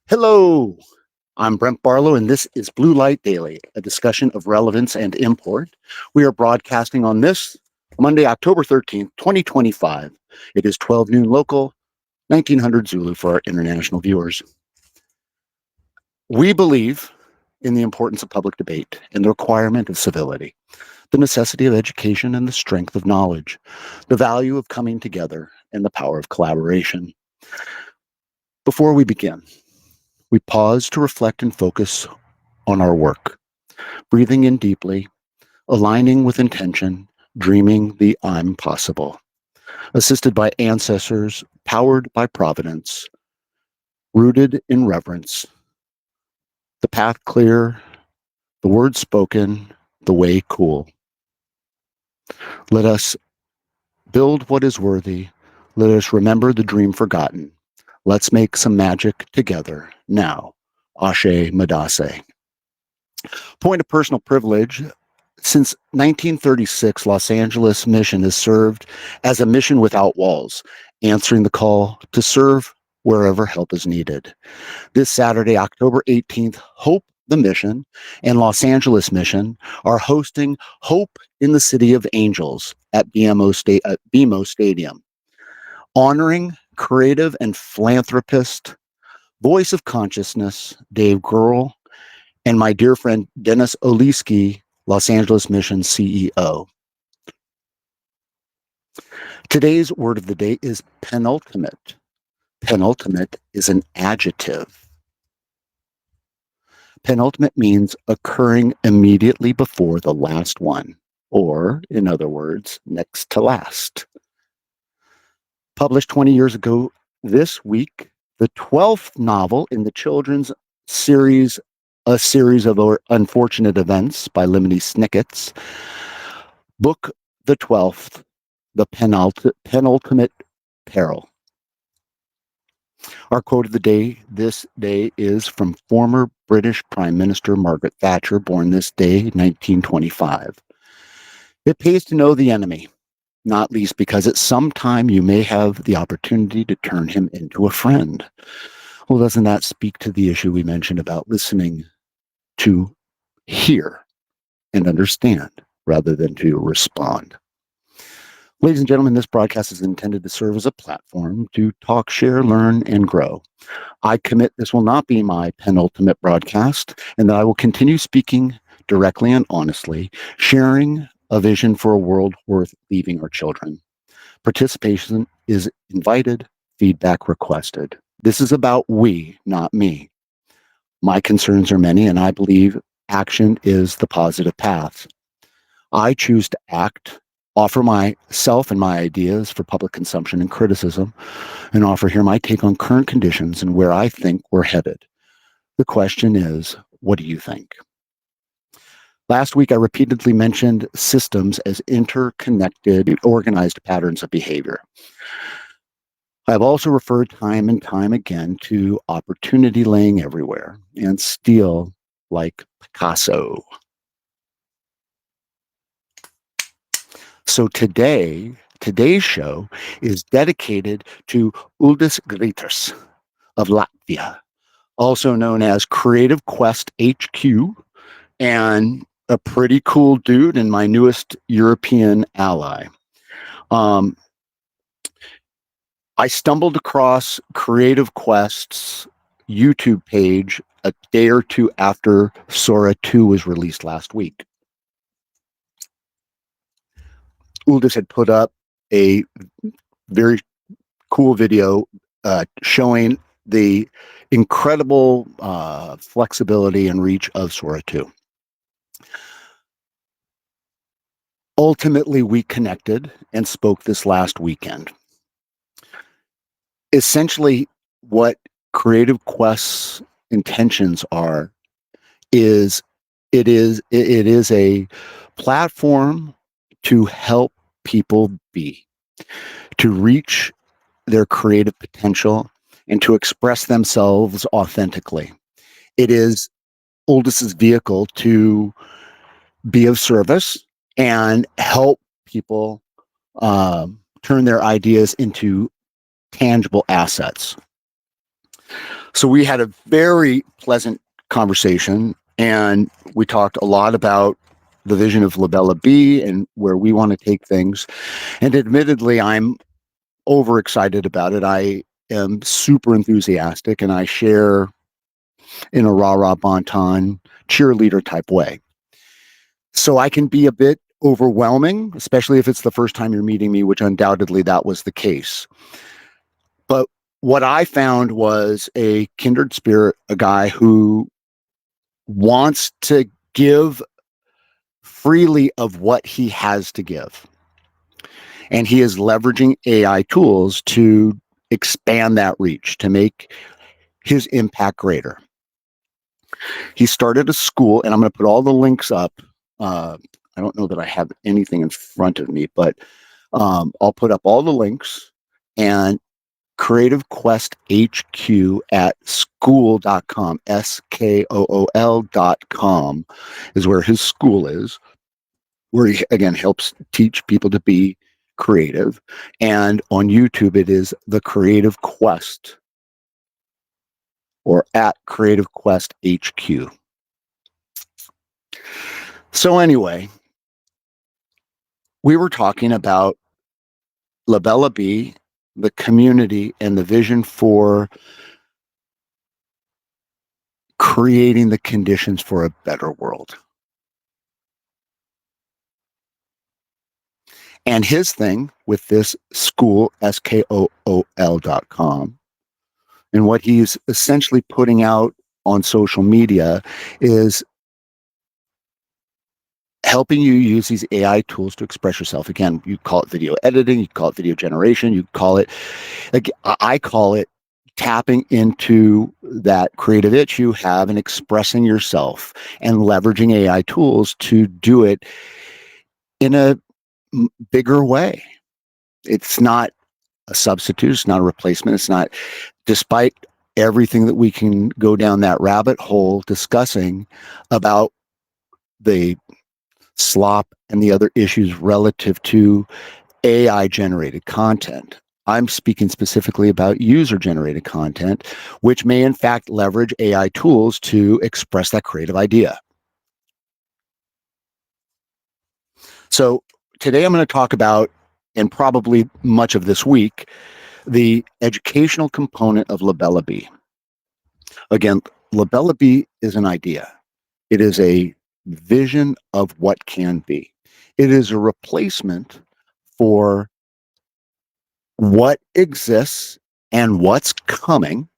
Hello. I'm Brent Barlow, and this is Blue Light Daily, a discussion of relevance and import. We are broadcasting on this Monday, October 13th, 2025. It is 12 noon local, 1900 Zulu for our international viewers. We believe in the importance of public debate and the requirement of civility, the necessity of education and the strength of knowledge, the value of coming together and the power of collaboration. Before we begin, we pause to reflect and focus on our work, breathing in deeply, aligning with intention, dreaming the I'm possible, assisted by ancestors, powered by providence, rooted in reverence, the path clear, the words spoken, the way cool. Let us build what is worthy. Let us remember the dream forgotten. Let's make some magic together now. Ashe Madase. Point of personal privilege. Since 1936, Los Angeles Mission has served as a mission without walls, answering the call to serve wherever help is needed. This Saturday, October 18th, Hope the Mission and Los Angeles Mission are hosting Hope in the City of Angels at BMO Stadium, honoring creative and philanthropist, voice of consciousness, Dave Grohl, and my dear friend Dennis Oliski, Los Angeles Mission CEO. Today's word of the day is penultimate. Penultimate is an adjective. Penultimate means occurring immediately before the last one, or, in other words, next to last. Published 20 years ago this week, the 12th novel in the children's series, A Series of Unfortunate Events by Lemony Snicket's, book the 12th, The Penultimate Peril. Our quote of the day this day is from former British Prime Minister Margaret Thatcher, born this day, 1925. It pays to know the enemy, not least because at some time you may have the opportunity to turn him into a friend. Well, doesn't that speak to the issue we mentioned about listening to hear and understand rather than to respond? Ladies and gentlemen, this broadcast is intended to serve as a platform to talk, share, learn, and grow. I commit this will not be my penultimate broadcast, and that I will continue speaking directly and honestly, sharing a vision for a world worth leaving our children. Participation is invited, feedback requested. This is about we, not me. My concerns are many, and I believe action is the positive path. I choose to act, offer myself and my ideas for public consumption and criticism, and offer here my take on current conditions and where I think we're headed. The question is, what do you think? Last week, I repeatedly mentioned systems as interconnected, organized patterns of behavior. I've also referred time and time again to opportunity laying everywhere and steal like Picasso. So today's show is dedicated to Uldis Griters of Latvia, also known as Creative Quest HQ, and a pretty cool dude and my newest European ally. I stumbled across Creative Quest's YouTube page a day or two after Sora 2 was released last week. Uldis had put up a very cool video showing the incredible flexibility and reach of Sora 2. Ultimately, we connected and spoke this last weekend. Essentially, what Creative Quest's intentions are is it is a platform to help people be, to reach their creative potential and to express themselves authentically. It is Uldis's vehicle to be of service and help people turn their ideas into tangible assets. So we had a very pleasant conversation, and we talked a lot about the vision of Labella Bee and where we want to take things. And admittedly, I'm overexcited about it. I am super enthusiastic, and I share in a rah-rah bonton cheerleader type way. So I can be a bit overwhelming, especially if it's the first time you're meeting me, which undoubtedly that was the case. But what I found was a kindred spirit, a guy who wants to give freely of what he has to give. And he is leveraging AI tools to expand that reach, to make his impact greater. He started a school, and I'm going to put all the links up. I don't know that I have anything in front of me, but I'll put up all the links, and Creative Quest HQ at school.com, SKOOL.com is where his school is, where he, again, helps teach people to be creative. And on YouTube, it is The Creative Quest, or at Creative Quest HQ. So anyway, we were talking about Labella Bee, the community, and the vision for creating the conditions for a better world. And his thing with this school, SKOOL.com, and what he's essentially putting out on social media is helping you use these AI tools to express yourself. Again, you call it video editing, you call it video generation, you call it, like I call it, tapping into that creative itch you have and expressing yourself and leveraging AI tools to do it in a bigger way. It's not a substitute, it's not a replacement, it's not, despite everything that we can go down that rabbit hole discussing about the slop and the other issues relative to AI generated content. I'm speaking specifically about user generated content, which may in fact leverage AI tools to express that creative idea. So today I'm going to talk about, and probably much of this week, the educational component of Labella Bee. Again, Labella Bee is an idea. It is a vision of what can be. It is a replacement for what exists and what's coming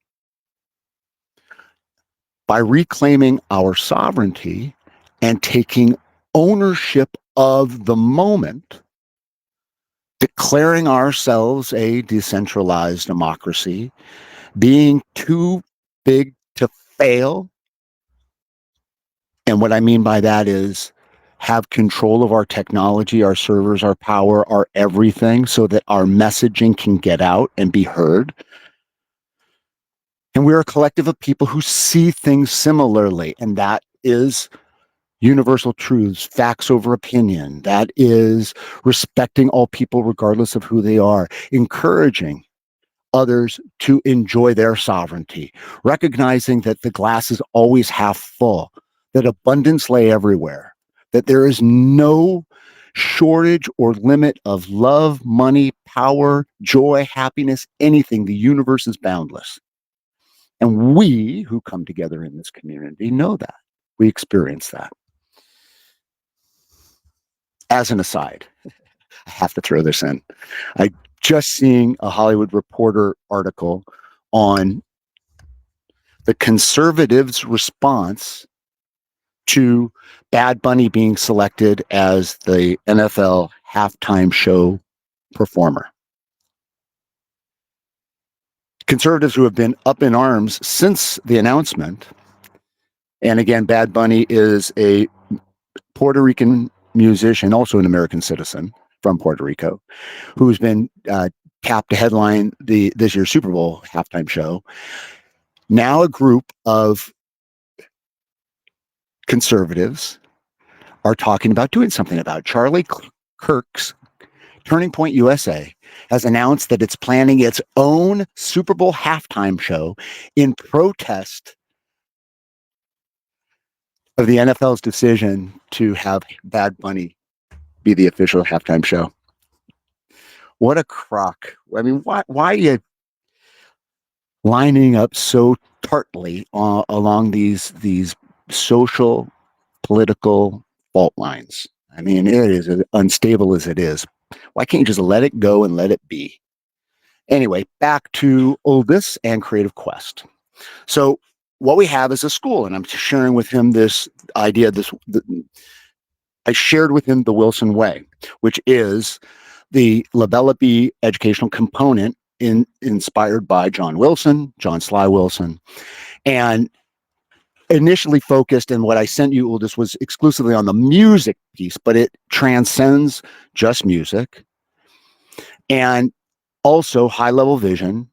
by reclaiming our sovereignty and taking ownership of the moment, declaring ourselves a decentralized democracy, being too big to fail. And what I mean by that is have control of our technology, our servers, our power, our everything, so that our messaging can get out and be heard. And we're a collective of people who see things similarly. And that is universal truths, facts over opinion. That is respecting all people regardless of who they are, encouraging others to enjoy their sovereignty, recognizing that the glass is always half full, that abundance lay everywhere, that there is no shortage or limit of love, money, power, joy, happiness, anything. The universe is boundless. And we who come together in this community know that. We experience that. As an aside, I have to throw this in. I just seeing a Hollywood Reporter article on the conservatives' response to Bad Bunny being selected as the NFL halftime show performer. Conservatives who have been up in arms since the announcement, and again, Bad Bunny is a Puerto Rican musician, also an American citizen from Puerto Rico, who's been tapped to headline this year's Super Bowl halftime show. Now a group of conservatives are talking about doing something about Charlie Kirk's Turning Point USA has announced that it's planning its own Super Bowl halftime show in protest of the NFL's decision to have Bad Bunny be the official halftime show. What a crock. I mean, why are you lining up so tartly along these social, political fault lines? I mean, it is as unstable as it is. Why can't you just let it go and let it be? Anyway, back to Oldus and Creative Quest. So what we have is a school, and I'm sharing with him this idea. I shared with him the Wilson Way, which is the Labella Bee educational component inspired by John Sly Wilson, and initially focused, and what I sent you, Oldus, was exclusively on the music piece, but it transcends just music, and also high-level vision,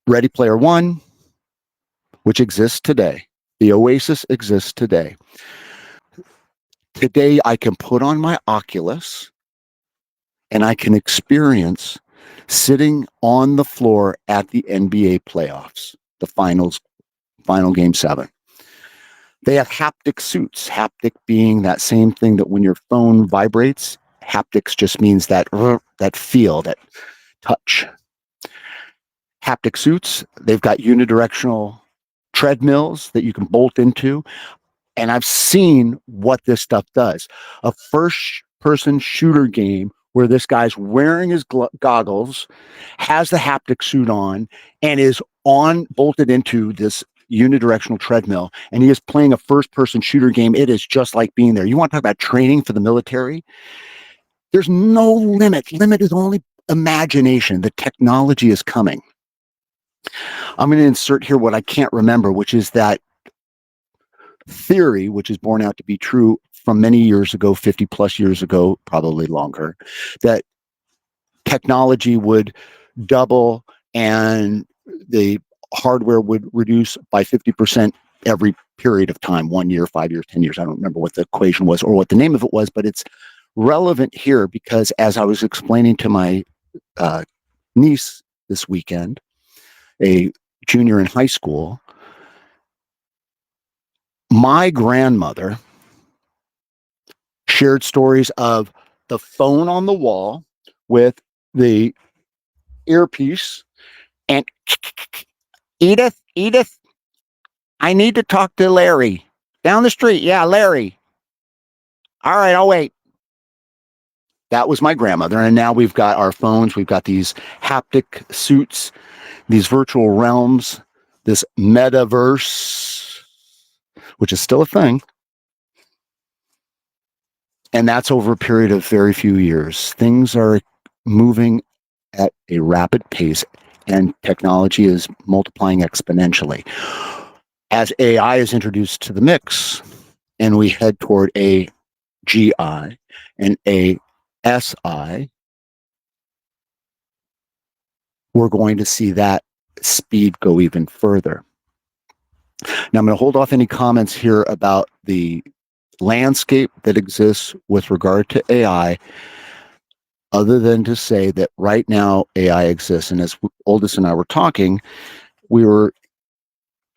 Ready Player One, which exists today. The Oasis exists today. Today, I can put on my Oculus and I can experience sitting on the floor at the NBA playoffs, the final game 7. They have haptic suits, haptic being that same thing that when your phone vibrates, haptics just means that feel, that touch. Haptic suits, they've got unidirectional treadmills that you can bolt into. And I've seen what this stuff does. A first-person shooter game where this guy's wearing his goggles, has the haptic suit on, and is bolted into this unidirectional treadmill, and he is playing a first-person shooter game. It is just like being there. You want to talk about training for the military? There's no limit. Limit is only imagination. The technology is coming. I'm going to insert here what I can't remember, which is that theory, which is borne out to be true from many years ago, 50 plus years ago, probably longer, that technology would double and the hardware would reduce by 50% every period of time, 1 year, 5 years, 10 years. I don't remember what the equation was or what the name of it was, but it's relevant here because as I was explaining to my niece this weekend, a junior in high school, my grandmother shared stories of the phone on the wall with the earpiece and Edith, I need to talk to Larry. Down the street. Yeah, Larry. All right, I'll wait. That was my grandmother. And now we've got our phones. We've got these haptic suits, these virtual realms, this metaverse, which is still a thing. And that's over a period of very few years. Things are moving at a rapid pace, and technology is multiplying exponentially. As AI is introduced to the mix, and we head toward a GI and a SI, we're going to see that speed go even further. Now, I'm going to hold off any comments here about the landscape that exists with regard to AI, other than to say that right now AI exists. And as Oldus and I were talking, we were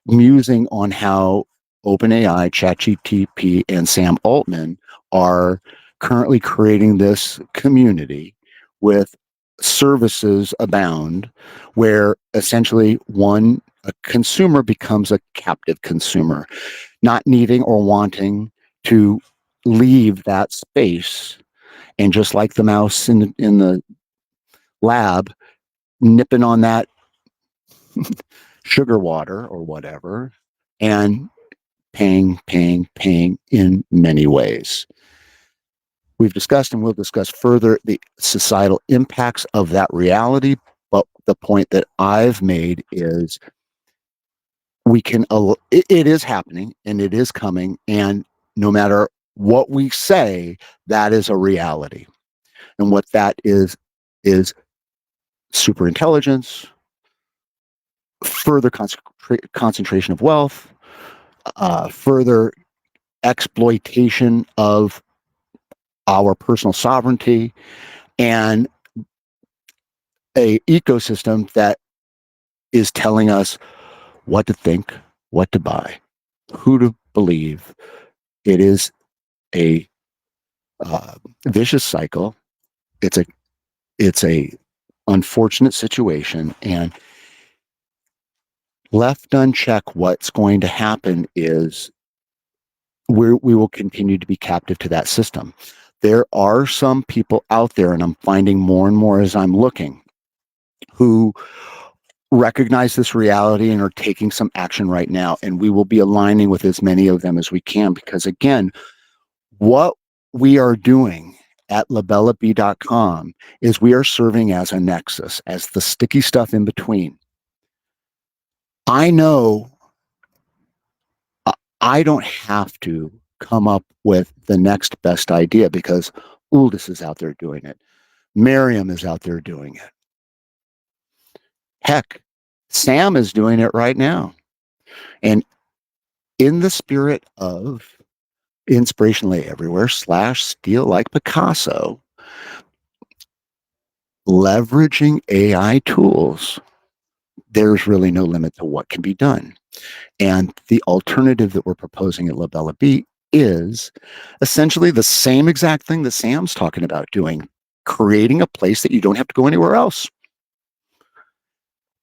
musing on how OpenAI, ChatGPT, and Sam Altman are currently creating this community with services abound, where essentially a consumer becomes a captive consumer, not needing or wanting to leave that space. And just like the mouse in the lab, nipping on that sugar water or whatever, and paying in many ways. We've discussed and we'll discuss further the societal impacts of that reality, but the point that I've made is it is happening and it is coming, and no matter what we say, that is a reality. And what that is super intelligence, further concentration of wealth, further exploitation of our personal sovereignty, and a ecosystem that is telling us what to think, what to buy, who to believe. It is a vicious cycle. It's a unfortunate situation, and left unchecked, what's going to happen is we will continue to be captive to that system. There are some people out there, and I'm finding more and more as I'm looking, who recognize this reality and are taking some action right now. And we will be aligning with as many of them as we can, because again, what we are doing at labellab.com is we are serving as a nexus, as the sticky stuff in between. I know I don't have to come up with the next best idea because Uldis is out there doing it. Miriam is out there doing it. Heck, Sam is doing it right now. And in the spirit of inspiration lay everywhere / steal like Picasso, leveraging AI tools, there's really no limit to what can be done. And the alternative that we're proposing at Labella B is essentially the same exact thing that Sam's talking about doing, creating a place that you don't have to go anywhere else.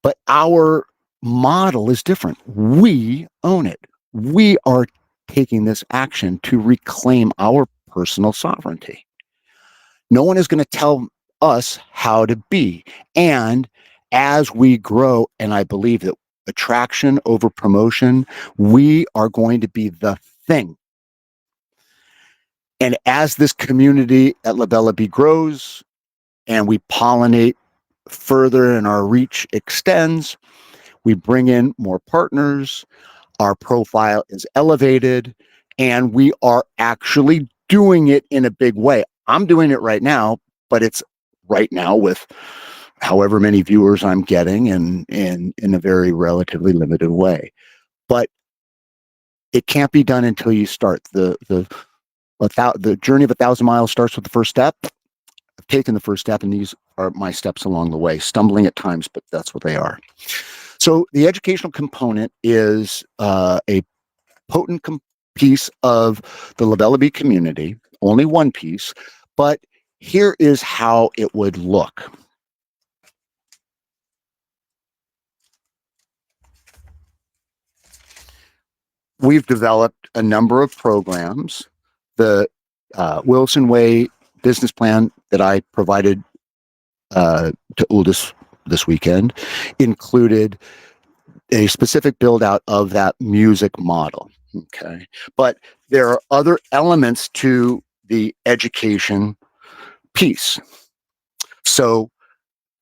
But our model is different. We own it. We are taking this action to reclaim our personal sovereignty. No one is going to tell us how to be. And as we grow, and I believe that attraction over promotion, we are going to be the thing. And as this community at Labella B grows and we pollinate further and our reach extends, we bring in more partners, our profile is elevated, and we are actually doing it in a big way. I'm doing it right now, but it's right now with however many viewers I'm getting and in a very relatively limited way. But it can't be done until you start. The journey of 1,000 miles starts with the first step. I've taken the first step, and these are my steps along the way, stumbling at times, but that's what they are. So the educational component is a potent piece of the Labella B community, only one piece, but here is how it would look. We've developed a number of programs. The Wilson Way business plan that I provided to Uldis this weekend included a specific build out of that music model. Okay. But there are other elements to the education piece. So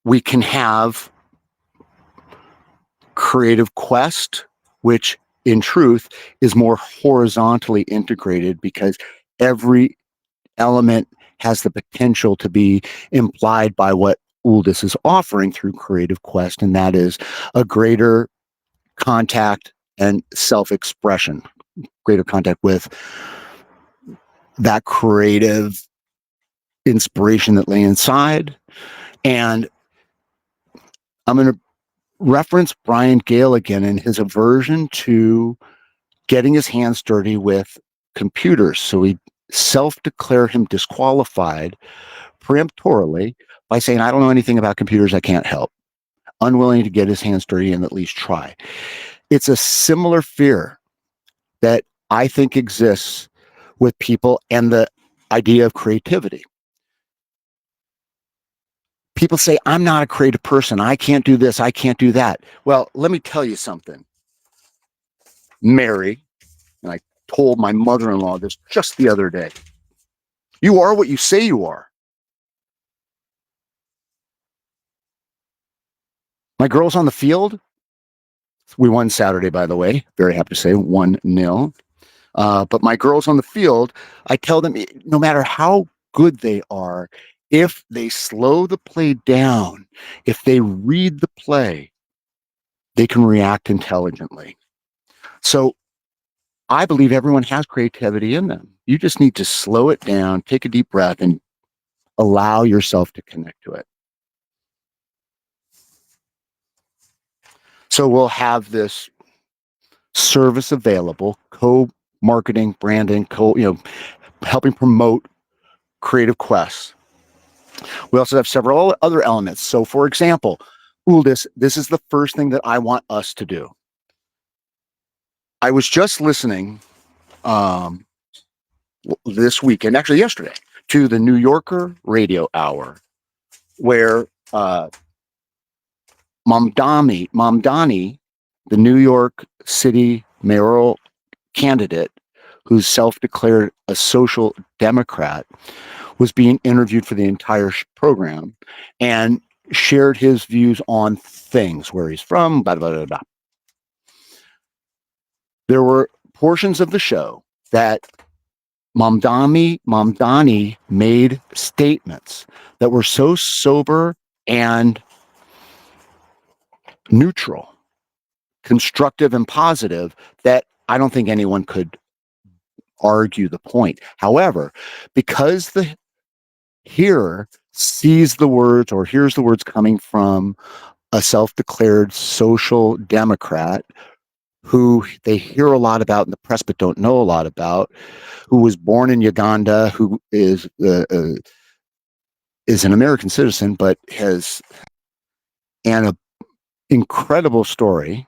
we can have Creative Quest, which in truth is more horizontally integrated because every element has the potential to be implied by what Uldis is offering through Creative Quest, and that is a greater contact and self-expression, greater contact with that creative inspiration that lay inside. And I'm going to reference Brian Gale again and his aversion to getting his hands dirty with computers. So we self-declare him disqualified peremptorily by saying, I don't know anything about computers, I can't help. Unwilling to get his hands dirty and at least try. It's a similar fear that I think exists with people and the idea of creativity. People say, I'm not a creative person. I can't do this. I can't do that. Well, let me tell you something. Mary, and I told my mother-in-law this just the other day. You are what you say you are. My girls on the field, we won Saturday, by the way. Very happy to say 1-0. But my girls on the field, I tell them, no matter how good they are, if they slow the play down, if they read the play, they can react intelligently. So I believe everyone has creativity in them. You just need to slow it down, take a deep breath, and allow yourself to connect to it. So we'll have this service available, co-marketing, branding, helping promote creative quests. We also have several other elements. So for example, Uldis, this is the first thing that I want us to do. I was just listening this weekend, actually yesterday, to the New Yorker radio hour, where Mamdani, the New York City mayoral candidate, who's self-declared a social democrat, was being interviewed for the entire program and shared his views on things, where he's from, blah, blah, blah, blah. There were portions of the show that Mamdani made statements that were so sober and neutral, constructive and positive, that I don't think anyone could argue the point. However, because the hearer sees the words or hears the words coming from a self-declared social democrat who they hear a lot about in the press but don't know a lot about, who was born in Uganda, who is an American citizen but has an incredible story,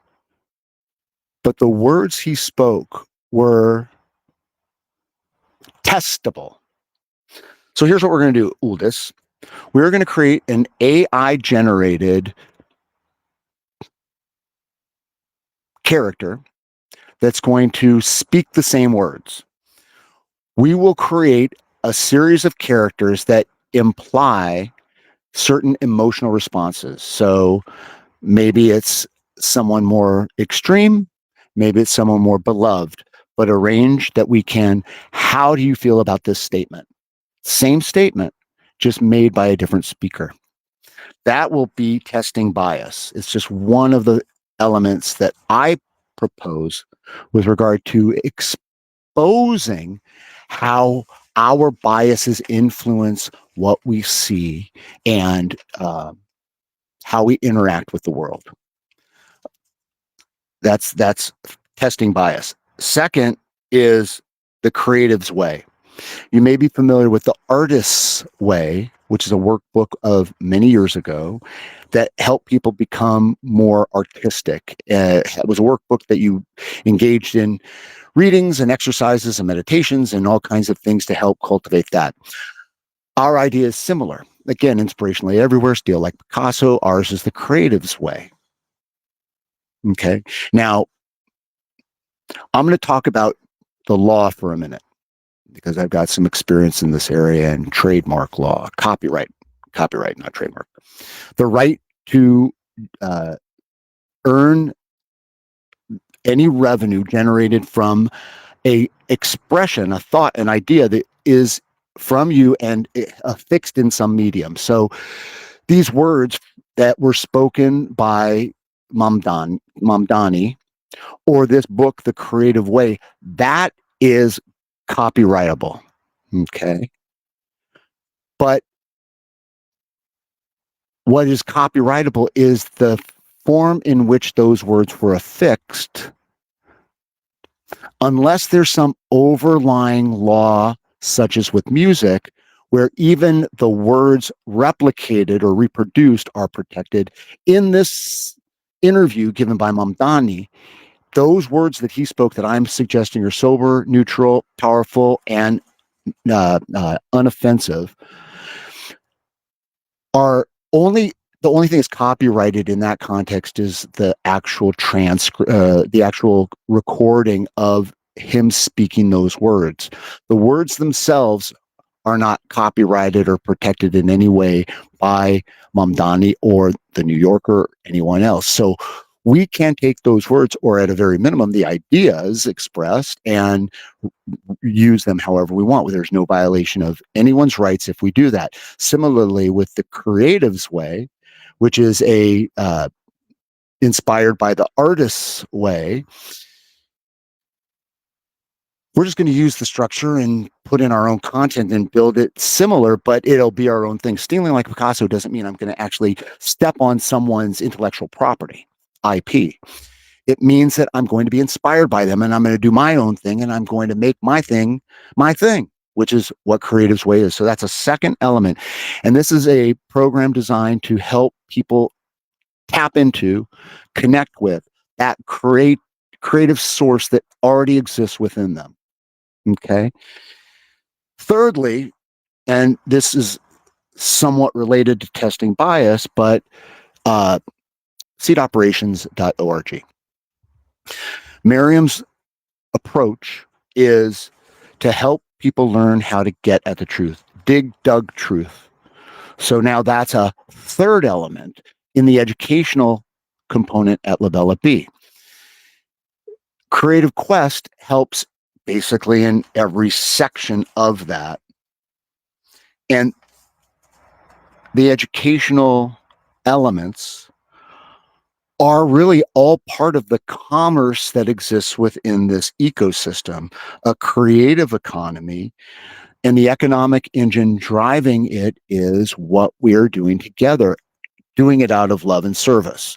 but the words he spoke were testable. So here's what we're going to do, Uldis. We're going to create an AI-generated character that's going to speak the same words. We will create a series of characters that imply certain emotional responses. So maybe it's someone more extreme, maybe it's someone more beloved, but a range that we can, how do you feel about this statement? Same statement, just made by a different speaker. That will be testing bias. It's just one of the elements that I propose with regard to exposing how our biases influence what we see and how we interact with the world. That's testing bias. Second is the creative's way. You may be familiar with the artist's way, which is a workbook of many years ago that helped people become more artistic. It was a workbook that you engaged in readings and exercises and meditations and all kinds of things to help cultivate that. Our idea is similar. Again, inspirationally everywhere, steal like Picasso. Ours is the creative's way. Okay. Now, I'm going to talk about the law for a minute, because I've got some experience in this area and trademark law, copyright, not trademark. The right to earn any revenue generated from a expression, a thought, an idea that is from you and affixed in some medium. So these words that were spoken by Mamdani, or this book, The Creative Way, that is copyrightable. Okay. But what is copyrightable is the form in which those words were affixed, unless there's some overlying law, such as with music, where even the words replicated or reproduced are protected. In this interview given by Mamdani, those words that he spoke that I'm suggesting are sober, neutral, powerful, and unoffensive are only, the only thing that's copyrighted in that context is the actual the actual recording of him speaking those words. The words themselves are not copyrighted or protected in any way by Mamdani or the New Yorker or anyone else. So we can take those words, or at a very minimum, the ideas expressed, and use them however we want. There's no violation of anyone's rights if we do that. Similarly, with the creative's way, which is inspired by the artist's way, we're just going to use the structure and put in our own content and build it similar, but it'll be our own thing. Stealing like Picasso doesn't mean I'm going to actually step on someone's intellectual property, IP. It means that I'm going to be inspired by them and I'm going to do my own thing and I'm going to make my thing, which is what Creative's Way is. So that's a second element. And this is a program designed to help people tap into, connect with that creative source that already exists within them. Okay. Thirdly, and this is somewhat related to testing bias, but seedoperations.org. Miriam's approach is to help people learn how to get at the truth, dug truth. So now that's a third element in the educational component at Labella B. Creative Quest helps basically in every section of that. And the educational elements are really all part of the commerce that exists within this ecosystem, a creative economy, and the economic engine driving it is what we're doing together, doing it out of love and service.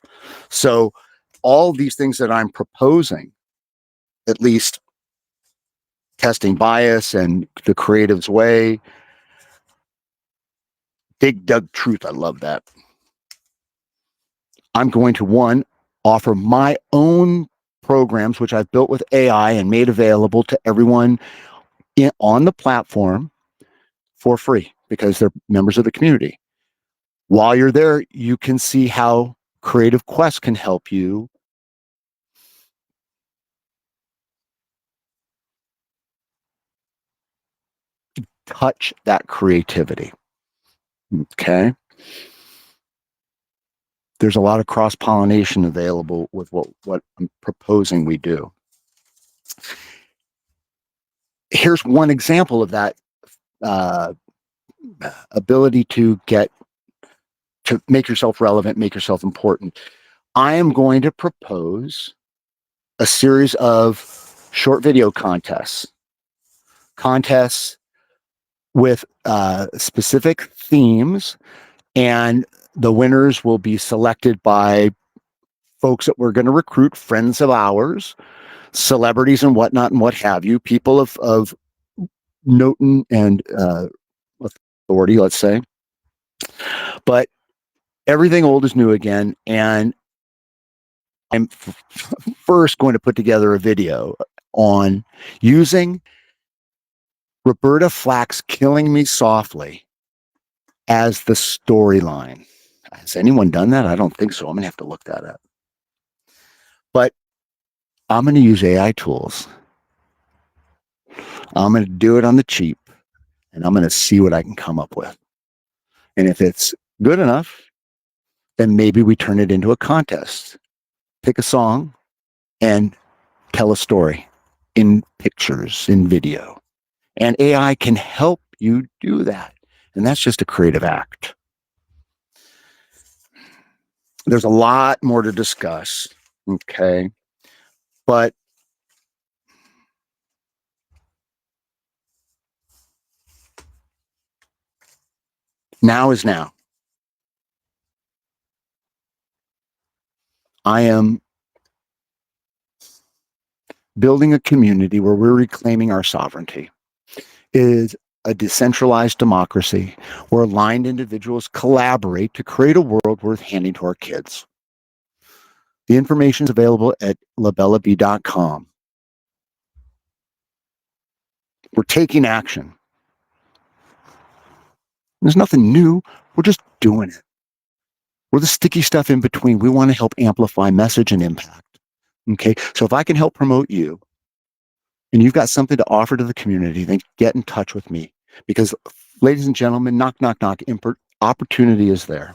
So all these things that I'm proposing, at least testing bias and the Creative's Way, dug truth, I love that. I'm going to, one, offer my own programs, which I've built with AI and made available to everyone on the platform for free because they're members of the community. While you're there, you can see how Creative Quest can help you touch that creativity. Okay. There's a lot of cross-pollination available with what I'm proposing we do. Here's one example of that ability to make yourself relevant, make yourself important. I am going to propose a series of short video contests with specific themes, and the winners will be selected by folks that we're going to recruit, friends of ours, celebrities and whatnot and what have you, people of note and authority, let's say. But everything old is new again, and I'm first going to put together a video on using Roberta Flack's Killing Me Softly as the storyline. Has anyone done that? I don't think so. I'm going to have to look that up. But I'm going to use AI tools. I'm going to do it on the cheap, and I'm going to see what I can come up with. And if it's good enough, then maybe we turn it into a contest. Pick a song and tell a story in pictures, in video. And AI can help you do that. And that's just a creative act. There's a lot more to discuss, okay? But now is now. I am building a community where we're reclaiming our sovereignty. It is a decentralized democracy where aligned individuals collaborate to create a world worth handing to our kids. The information is available at labellab.com. We're taking action. There's nothing new. We're just doing it. We're the sticky stuff in between. We want to help amplify message and impact. Okay, so if I can help promote you and you've got something to offer to the community, then get in touch with me. Because, ladies and gentlemen, knock, knock, knock, opportunity is there.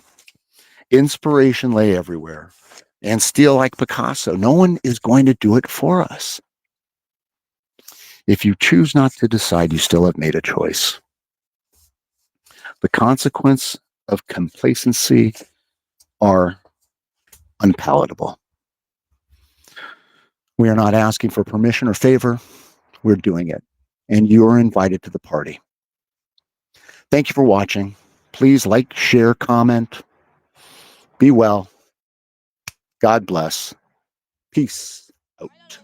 Inspiration lay everywhere. And steal like Picasso. No one is going to do it for us. If you choose not to decide, you still have made a choice. The consequence of complacency are unpalatable. We are not asking for permission or favor. We're doing it, and you are invited to the party. Thank you for watching. Please like, share, comment. Be well. God bless. Peace out.